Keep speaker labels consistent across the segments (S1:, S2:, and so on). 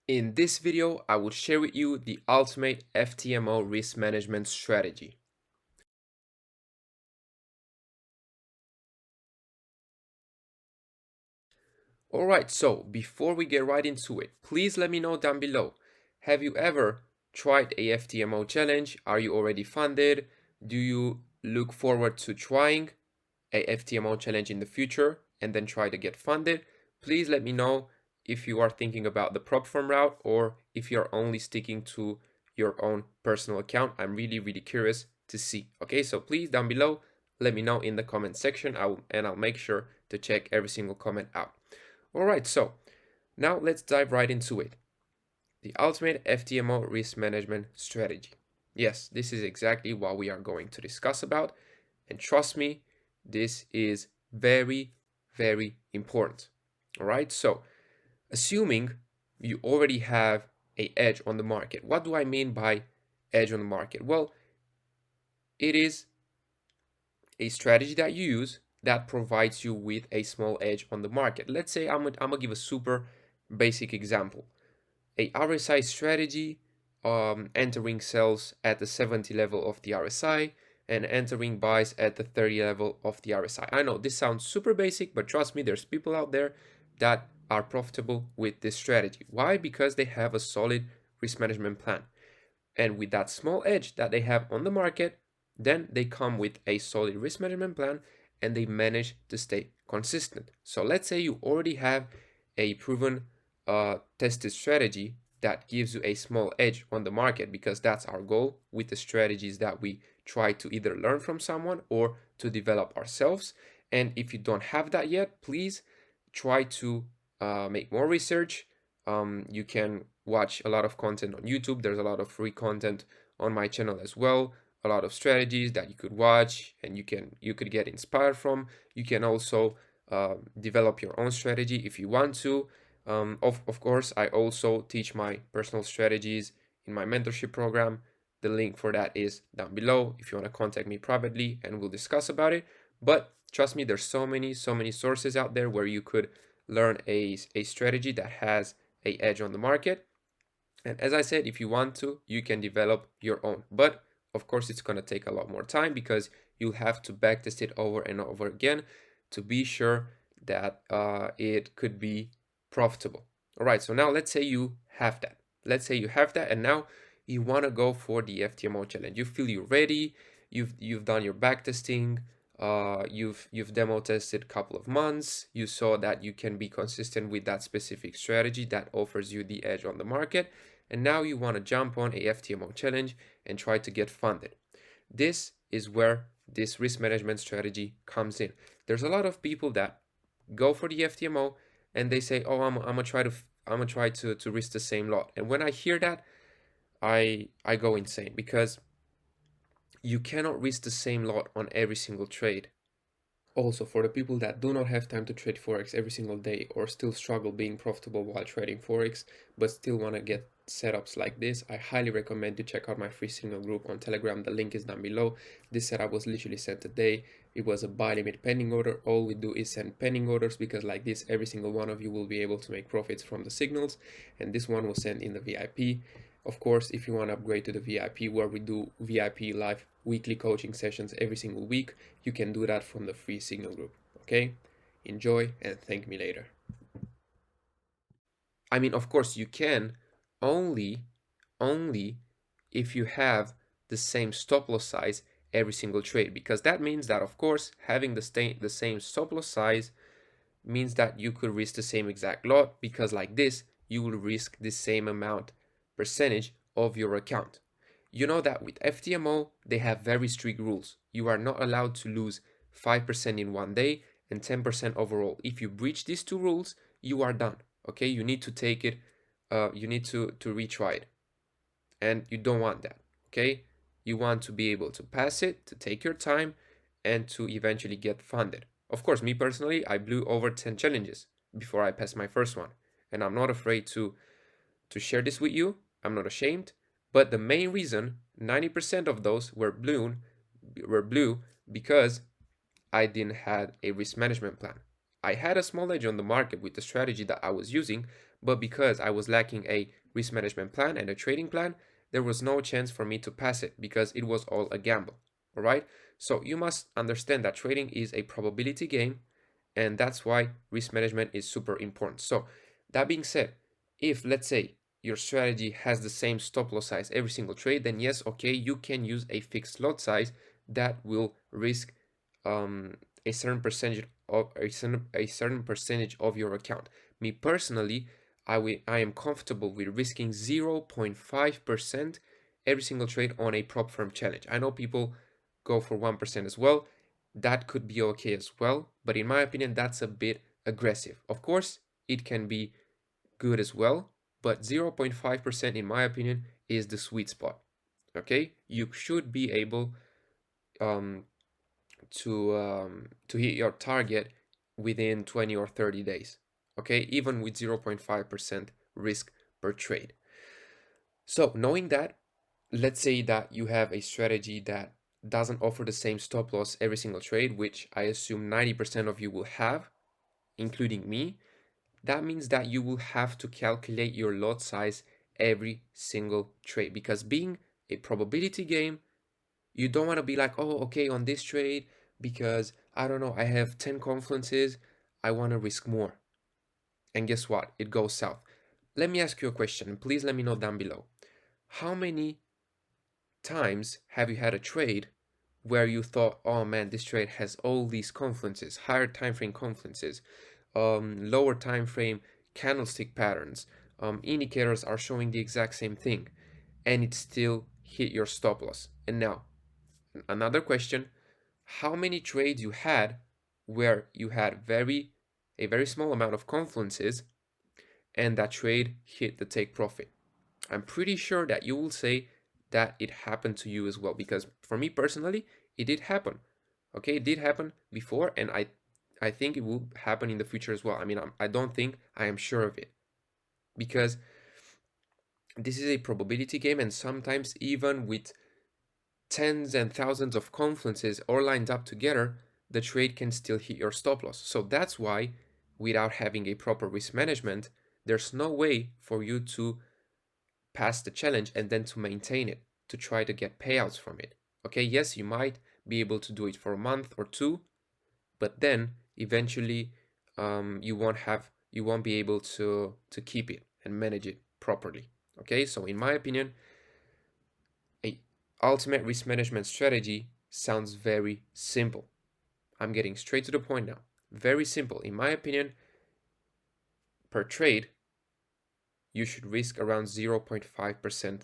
S1: In this video, I will share with you the ultimate FTMO risk management strategy. Alright, so before we get right into it, please let me know down below. Have you ever tried a FTMO challenge? Are you already funded? Do you look forward to trying a FTMO challenge in the future and then try to get funded? Please let me know if you are thinking about the prop firm route or if you're only sticking to your own personal account. I'm really curious to see. Okay, so please down below, let me know in the comment section. I'll make sure to check every single comment out. All right, so now let's dive right into it. The ultimate FTMO risk management strategy. Yes, this is exactly what we are going to discuss about. And trust me, this is very important. All right, so assuming you already have an edge on the market. What do I mean by edge on the market? Well, it is a strategy that you use that provides you with a small edge on the market. Let's say I'm gonna give a super basic example. A RSI strategy, entering sells at the 70 level of the RSI and entering buys at the 30 level of the RSI. I know this sounds super basic, but trust me, there's people out there that are profitable with this strategy. Why? Because they have a solid risk management plan. And with that small edge that they have on the market, then they come with a solid risk management plan and they manage to stay consistent. So let's say you already have a proven tested strategy that gives you a small edge on the market, because that's our goal with the strategies that we try to either learn from someone or to develop ourselves. And if you don't have that yet, please try to make more research. You can watch a lot of content on YouTube. There's a lot of free content on my channel as well. A lot of strategies that you could watch and you could get inspired from. You can also develop your own strategy if you want to. Of course, I also teach my personal strategies in my mentorship program. The link for that is down below if you want to contact me privately and we'll discuss about it. But trust me, there's so many sources out there where you could learn a strategy that has a edge on the market. And as I said, if you want to, you can develop your own. But of course, it's going to take a lot more time because you'll have to backtest it over and over again to be sure that it could be profitable. All right, so now let's say you have that. Let's say you have that, and now you want to go for the FTMO challenge. You feel you're ready. You've done your backtesting. You've demo tested a couple of months. You saw that you can be consistent with that specific strategy that offers you the edge on the market, and now you want to jump on a FTMO challenge and try to get funded. This is where this risk management strategy comes in. There's a lot of people that go for the FTMO and they say, "Oh, I'm gonna try to risk the same lot." And when I hear that, I go insane, because you cannot risk the same lot on every single trade. Also, for the people that do not have time to trade Forex every single day or still struggle being profitable while trading Forex, but still want to get setups like this, I highly recommend you check out my free signal group on Telegram. The link is down below. This setup was literally sent today. It was a buy limit pending order. All we do is send pending orders, because like this, every single one of you will be able to make profits from the signals. And this one was sent in the VIP. Of course, if you want to upgrade to the VIP, where we do VIP live weekly coaching sessions every single week, you can do that from the free signal group. Okay, enjoy and thank me later. I mean, of course you can, only if you have the same stop loss size every single trade, because that means that, of course, having the same stop loss size means that you could risk the same exact lot, because like this you will risk the same amount percentage of your account. You know that with FTMO they have very strict rules. You are not allowed to lose 5% in one day and 10% overall. If you breach these two rules, you are done. Okay, you need to take it, you need to retry it, and you don't want that. Okay, you want to be able to pass it, to take your time, and to eventually get funded. Of course, me personally, I blew over 10 challenges before I passed my first one, and I'm not afraid to share this with you. I'm not ashamed. But the main reason 90% of those were blue because I didn't have a risk management plan. I had a small edge on the market with the strategy that I was using, But because I was lacking a risk management plan and a trading plan, there was no chance for me to pass it because it was all a gamble. All right. So you must understand that trading is a probability game, and that's why risk management is super important. So that being said, if let's say your strategy has the same stop loss size every single trade, then yes, okay, you can use a fixed lot size that will risk a certain percentage of a certain percentage of your account. Me personally, I am comfortable with risking 0.5% every single trade on a prop firm challenge. I know people go for 1% as well. That could be okay as well, but in my opinion, that's a bit aggressive. Of course, it can be good as well, but 0.5% in my opinion is the sweet spot. Okay, you should be able um, to hit your target within 20 or 30 days. Okay, even with 0.5% risk per trade. So knowing that, let's say that you have a strategy that doesn't offer the same stop loss every single trade, which I assume 90% of you will have, including me. That means that you will have to calculate your lot size every single trade, because being a probability game, you don't want to be like, oh, okay, on this trade, because I don't know, I have 10 confluences, I want to risk more. And guess what? It goes south. Let me ask you a question, and please let me know down below. How many times have you had a trade where you thought, oh man, this trade has all these confluences, higher time frame confluences, lower time frame candlestick patterns, indicators are showing the exact same thing, and it still hit your stop loss? And now, another question, how many trades you had where you had a very small amount of confluences and that trade hit the take profit? I'm pretty sure that you will say that it happened to you as well, because for me personally, it did happen. Okay, it did happen before, and I think it will happen in the future as well. I mean, I don't think, I am sure of it, because this is a probability game, and sometimes even with tens and thousands of confluences all lined up together, the trade can still hit your stop loss. So that's why, without having a proper risk management, there's no way for you to pass the challenge and then to maintain it, to try to get payouts from it. Okay, yes, you might be able to do it for a month or two, but then eventually you won't be able to keep it and manage it properly. Okay, so in my opinion, a ultimate risk management strategy sounds very simple. I'm getting straight to the point now. Very simple. In my opinion, per trade, you should risk around 0.5%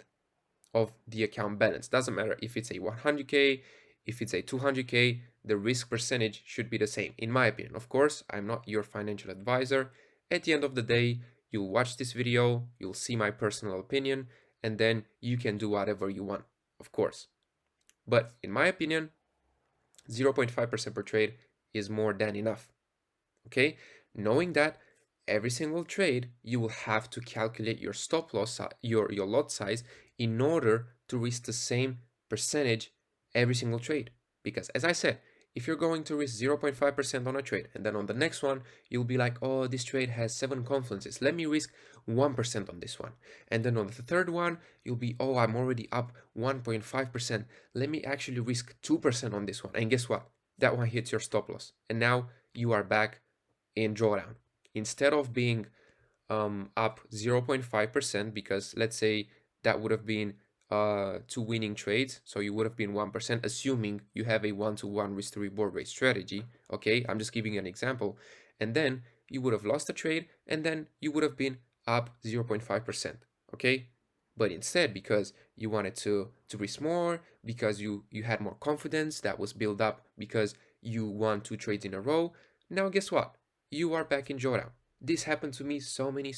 S1: of the account balance. Doesn't matter if it's a 100K, if it's a 200K, the risk percentage should be the same, in my opinion. Of course, I'm not your financial advisor. At the end of the day, you'll watch this video, you'll see my personal opinion, and then you can do whatever you want, of course. But in my opinion, 0.5% per trade is more than enough. Okay, knowing that every single trade you will have to calculate your stop loss, your lot size, in order to risk the same percentage every single trade. Because as I said, if you're going to risk 0.5% on a trade, and then on the next one you'll be like, oh, this trade has 7 confluences, let me risk 1% on this one. And then on the third one you'll be, oh, I'm already up 1.5%, let me actually risk 2% on this one. And guess what? That one hits your stop loss, and now you are back in drawdown. Instead of being up 0.5%, because let's say that would have been 2 winning trades, so you would have been 1%, assuming you have a 1-to-1 risk to reward rate strategy. Okay, I'm just giving you an example. And then you would have lost a trade, and then you would have been up 0.5%. Okay, but instead, because you wanted to risk more, because you had more confidence that was built up because you won 2 trades in a row, now guess what? You are back in drawdown. This happened to me so many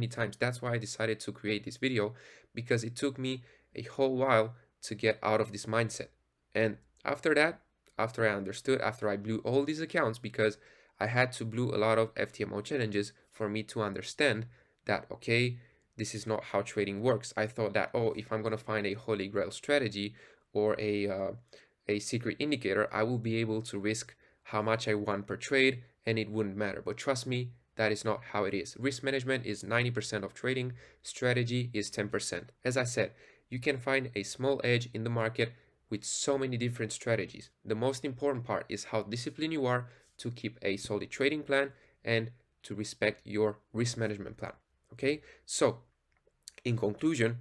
S1: times. That's why I decided to create this video, because it took me a whole while to get out of this mindset. And after that, after I understood, after I blew all these accounts, because I had to blew a lot of FTMO challenges for me to understand that, okay, this is not how trading works. I thought that, oh, if I'm going to find a holy grail strategy or a secret indicator, I will be able to risk how much I want per trade and it wouldn't matter. But trust me, That is not how it is. Risk management is 90% of trading, strategy is 10%. As I said, you can find a small edge in the market with so many different strategies. The most important part is how disciplined you are to keep a solid trading plan and to respect your risk management plan. Okay, so in conclusion,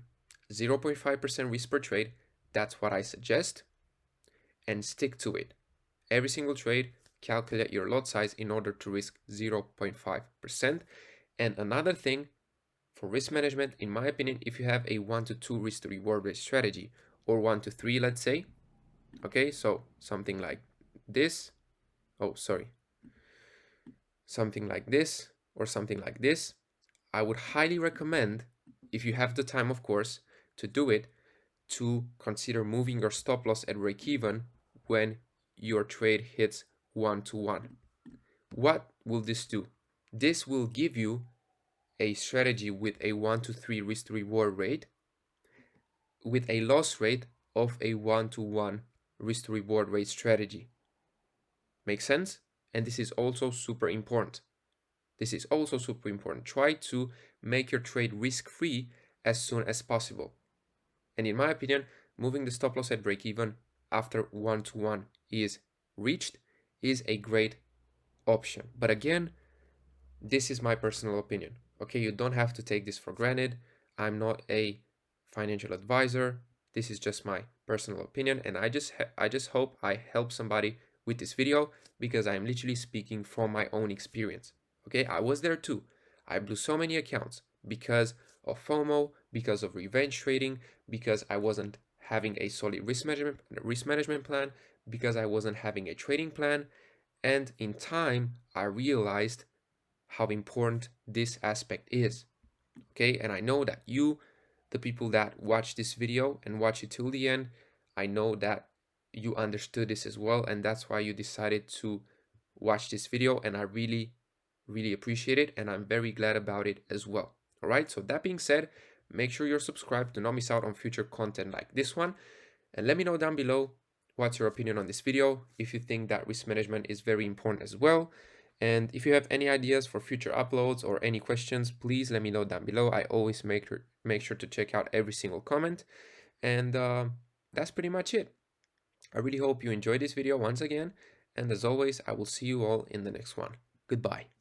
S1: 0.5% risk per trade, that's what I suggest, and stick to it. Every single trade, calculate your lot size in order to risk 0.5%. And another thing for risk management, in my opinion, if you have a 1 to 2 risk to reward rate strategy, or 1 to 3, let's say, okay, so something like this, something like this, or something like this, I would highly recommend, if you have the time, of course, to do it, to consider moving your stop loss at break even when your trade hits 1 to 1. What will this do? This will give you a strategy with a 1 to 3 risk to reward rate with a loss rate of a 1 to 1 risk to reward rate strategy. Make sense? And this is also super important. Try to make your trade risk-free as soon as possible. And in my opinion, moving the stop loss at break even after 1 to 1 is reached is a great option. But again, this is my personal opinion. Okay, you don't have to take this for granted. I'm not a financial advisor. This is just my personal opinion, and I just hope I help somebody with this video, because I'm literally speaking from my own experience. Okay, I was there too. I blew so many accounts because of FOMO, because of revenge trading, because I wasn't having a solid risk management plan, because I wasn't having a trading plan. And in time, I realized how important this aspect is. Okay, and I know that you, the people that watch this video and watch it till the end, I know that you understood this as well, and that's why you decided to watch this video, and I really appreciate it, and I'm very glad about it as well. All right, so that being said, make sure you're subscribed to not miss out on future content like this one, and let me know down below what's your opinion on this video, if you think that risk management is very important as well. And if you have any ideas for future uploads or any questions, please let me know down below. I always make sure to check out every single comment. And that's pretty much it. I really hope you enjoyed this video once again. And as always, I will see you all in the next one. Goodbye.